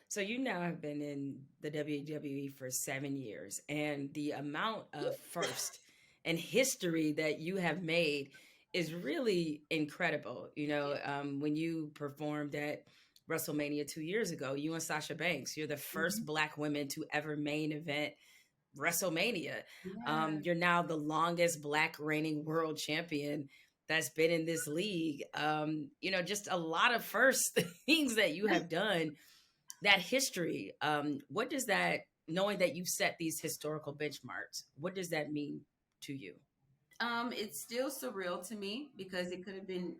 So you now have been in the WWE for 7 years, and the amount of first and history that you have made is really incredible. Yeah. When you performed at WrestleMania 2 years ago, you and Sasha Banks, you're the first Mhm. Black women to ever main event WrestleMania. Yeah. You're now the longest Black reigning world champion that's been in this league. Just a lot of first things that you have done, that history. What does that, knowing that you've set these historical benchmarks, what does that mean to you? It's still surreal to me because it could have been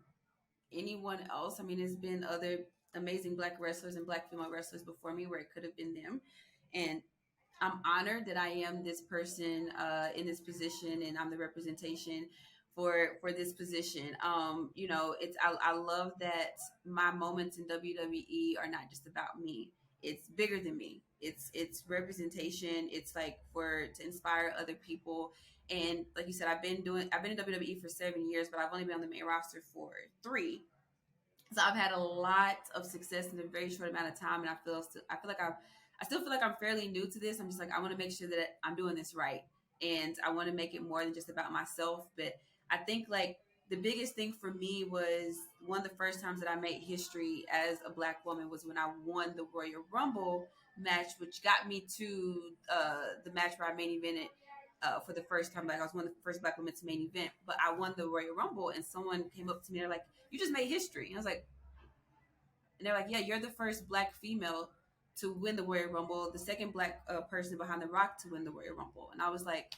anyone else. I mean, it's been other amazing Black wrestlers and Black female wrestlers before me where it could have been them. And I'm honored that I am this person in this position, and I'm the representation for this position. I love that my moments in WWE are not just about me. It's bigger than me. It's representation. It's like for to inspire other people. And like you said, I've been in WWE for 7 years, but I've only been on the main roster for three. So I've had a lot of success in a very short amount of time, and I feel like I still feel like I'm fairly new to this. I'm just like I want to make sure that I'm doing this right, and I want to make it more than just about myself. But I think like the biggest thing for me was one of the first times that I made history as a Black woman was when I won the Royal Rumble match, which got me to the match where I main evented for the first time. Like I was one of the first Black women to main event, but I won the Royal Rumble, and someone came up to me and they're like, "You just made history." And I was like, and they're like, "Yeah, you're the first Black female to win the Royal Rumble, the second Black person behind The Rock to win the Royal Rumble." And I was like,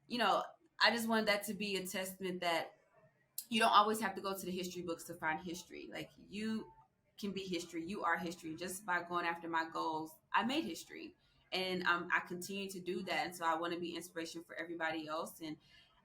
you know, I just wanted that to be a testament that you don't always have to go to the history books to find history. Like you can be history. You are history. Just by going after my goals, I made history, and I continue to do that. And so I want to be inspiration for everybody else. And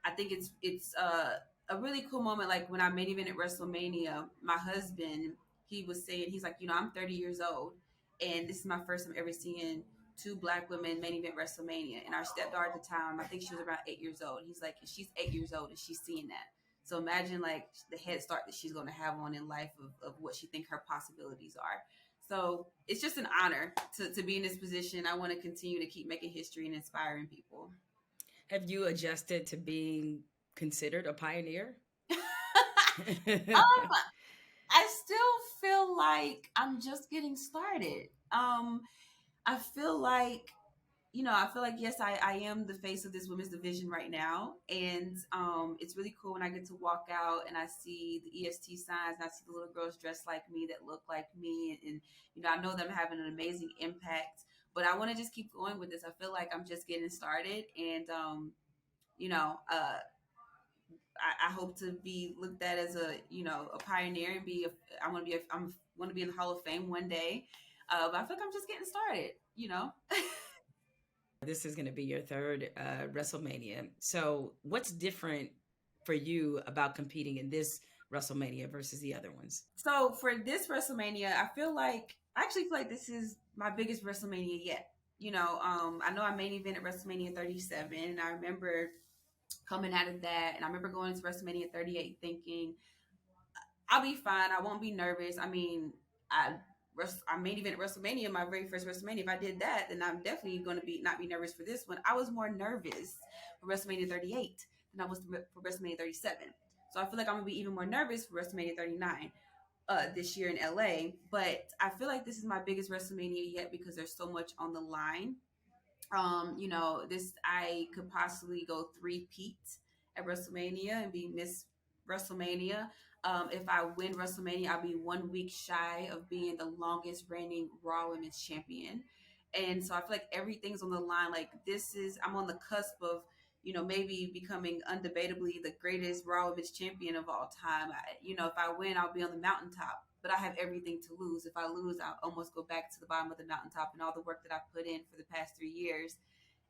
I think it's a really cool moment. Like when I made event at WrestleMania, my husband he was saying he's like, I'm 30 years old, and this is my first time ever seeing two Black women main event WrestleMania. And our stepdaughter at the time, I think she was around 8 years old. He's like, she's 8 years old and she's seeing that. So imagine like the head start that she's going to have on in life of what she think her possibilities are. So it's just an honor to be in this position. I want to continue to keep making history and inspiring people. Have you adjusted to being considered a pioneer? um, I still feel like I'm just getting started. I feel like I feel like yes, I am the face of this women's division right now, and it's really cool when I get to walk out and I see the EST signs and I see the little girls dressed like me that look like me, and I know that I'm having an amazing impact. But I want to just keep going with this. I feel like I'm just getting started, and you know, uh, I hope to be looked at as a pioneer and I want to be I'm want to be in the Hall of Fame one day. But I feel like I'm just getting started. This is going to be your third WrestleMania. So, what's different for you about competing in this WrestleMania versus the other ones? So for this WrestleMania, I actually feel like this is my biggest WrestleMania yet. I know I main event at WrestleMania 37, and I remember coming out of that, and I remember going to WrestleMania 38 thinking I'll be fine. I won't be nervous. I mean, I I main event at WrestleMania, my very first WrestleMania. If I did that, then I'm definitely going to be not be nervous for this one. I was more nervous for WrestleMania 38 than I was for WrestleMania 37. So I feel like I'm gonna be even more nervous for WrestleMania 39 this year in LA. But I feel like this is my biggest WrestleMania yet because there's so much on the line. This I could possibly go three-peat at WrestleMania and be Miss WrestleMania. If I win WrestleMania, I'll be 1 week shy of being the longest reigning Raw Women's Champion. And so I feel like everything's on the line. Like I'm on the cusp of, maybe becoming undebatably the greatest Raw Women's Champion of all time. If I win, I'll be on the mountaintop. But I have everything to lose. If I lose, I'll almost go back to the bottom of the mountaintop, and all the work that I've put in for the past 3 years.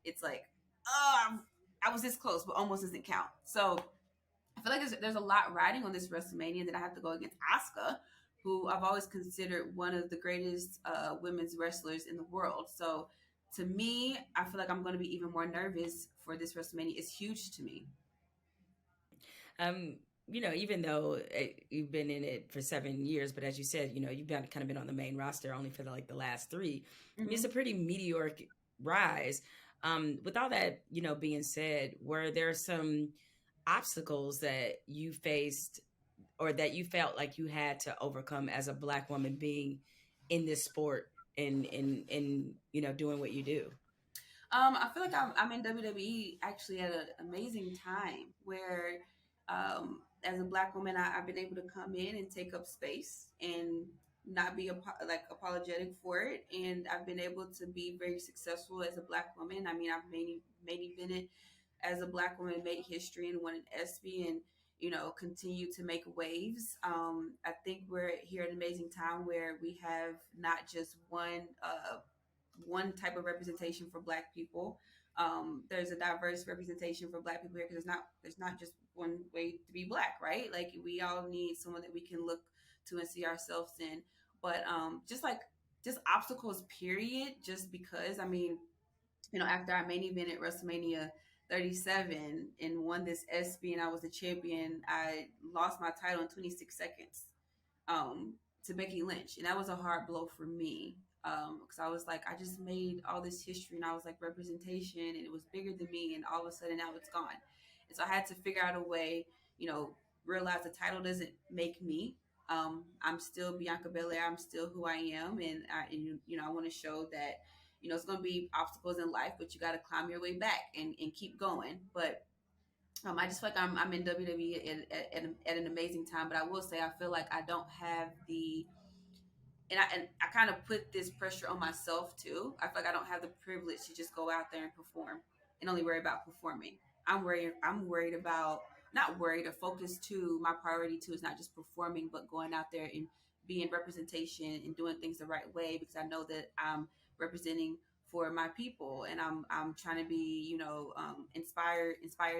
It's like, I was this close, but almost doesn't count. So I feel like there's a lot riding on this WrestleMania that I have to go against Asuka, who I've always considered one of the greatest women's wrestlers in the world. So to me, I feel like I'm going to be even more nervous for this WrestleMania. It's huge to me. Um, even though you've been in it for 7 years, but as you said, you've been kind of been on the main roster only for the last three. I mean, it's Hmm. a pretty meteoric rise. With all that, being said, were there some obstacles that you faced or that you felt like you had to overcome as a Black woman being in this sport and doing what you do? I feel like I'm in WWE actually at an amazing time where, as a Black woman, I've been able to come in and take up space and not be like apologetic for it, and I've been able to be very successful as a Black woman. I mean, I've main evented as a Black woman, made history and won an ESPY, and continue to make waves. I think we're here at an amazing time where we have not just one type of representation for Black people. There's a diverse representation for Black people here because there's not just one way to be Black, right? Like we all need someone that we can look to and see ourselves in. But just obstacles, period. Just because I mean, after I main event at WrestleMania 37 and won this ESPY and I was the champion, I lost my title in 26 seconds um, to Becky Lynch, and that was a hard blow for me because I was like, I just made all this history, and I was like representation, and it was bigger than me, and all of a sudden now it's gone, and so I had to figure out a way, realize the title doesn't make me. I'm still Bianca Belair. I'm still who I am, and I want to show that it's going to be obstacles in life, but you got to climb your way back and keep going. But I just feel like I'm in WWE at an amazing time, but I will say I feel like I don't have the and I kind of put this pressure on myself too. I feel like I don't have the privilege to just go out there and perform and only worry about performing. I'm worried about not worried or focused too. My priority too is not just performing, but going out there and being representation and doing things the right way because I know that I'm representing for my people and I'm trying to be inspire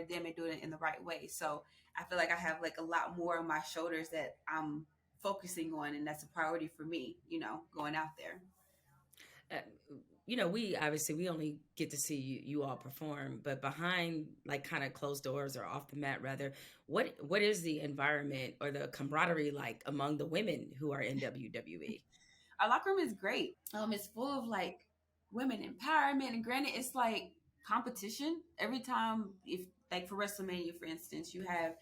them and do it in the right way. So I feel like I have like a lot more on my shoulders that I'm focusing on, and that's a priority for me, going out there. uh, we obviously we only get to see you all perform, but behind like kind of closed doors or off the mat rather, what is the environment or the camaraderie like among the women who are in WWE? Our locker room is great. It's full of like women empowerment, and granted, it's like competition every time. If like for WrestleMania, for instance, you have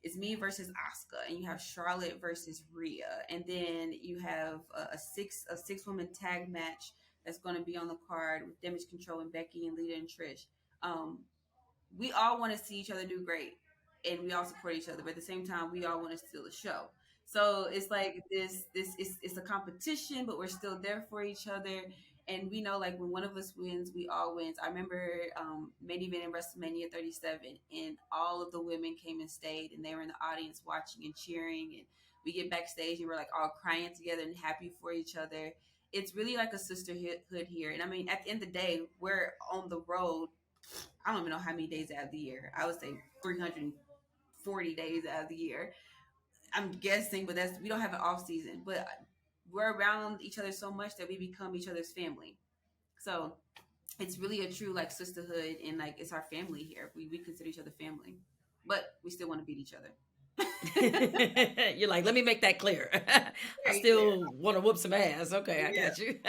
it's me versus Asuka, and you have Charlotte versus Rhea, and then you have a six woman tag match that's going to be on the card with Damage Control and Becky and Lita and Trish. Um, we all want to see each other do great and we all support each other, but at the same time we all want to steal the show. So it's like this is it's a competition, but we're still there for each other. And we know like when one of us wins, we all wins. I remember main event in WrestleMania 37 and all of the women came and stayed and they were in the audience watching and cheering, and we get backstage and we're like all crying together and happy for each other. It's really like a sisterhood here. And I mean, at the end of the day, we're on the road. I don't even know how many days out of the year. I would say 340 days out of the year. I'm guessing, but we don't have an off season. But we're around each other so much that we become each other's family. So it's really a true like sisterhood, and like it's our family here. We consider each other family, but we still want to beat each other. You're like, let me make that clear. I Very clear. still want to whoop some ass. Okay, I Yeah. got you.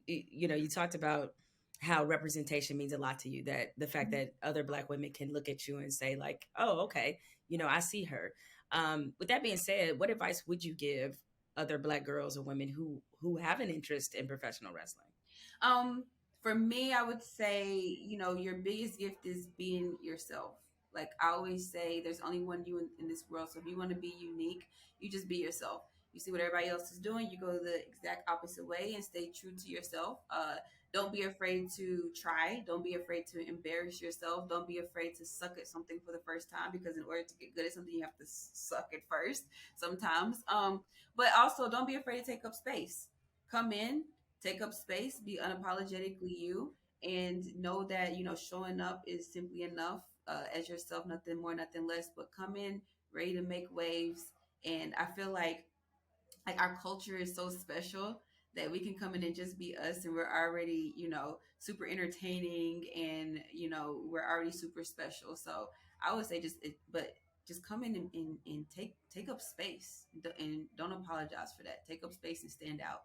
You talked about how representation means a lot to you. That the fact that other Black women can look at you and say, like, oh, okay, I see her. With that being said, what advice would you give other Black girls or women who have an interest in professional wrestling? Um, for me, I would say, your biggest gift is being yourself. Like I always say, there's only one you in this world. So if you want to be unique, you just be yourself. You see what everybody else is doing, you go the exact opposite way and stay true to yourself. Don't be afraid to try. Don't be afraid to embarrass yourself. Don't be afraid to suck at something for the first time because in order to get good at something, you have to suck at first sometimes. But also don't be afraid to take up space. Come in, take up space, be unapologetically you, and know that showing up is simply enough as yourself, nothing more, nothing less. But come in ready to make waves, and I feel like our culture is so special that we can come in and just be us, and we're already, super entertaining, and we're already super special. So I would say but just come in and take up space, and don't apologize for that. Take up space and stand out.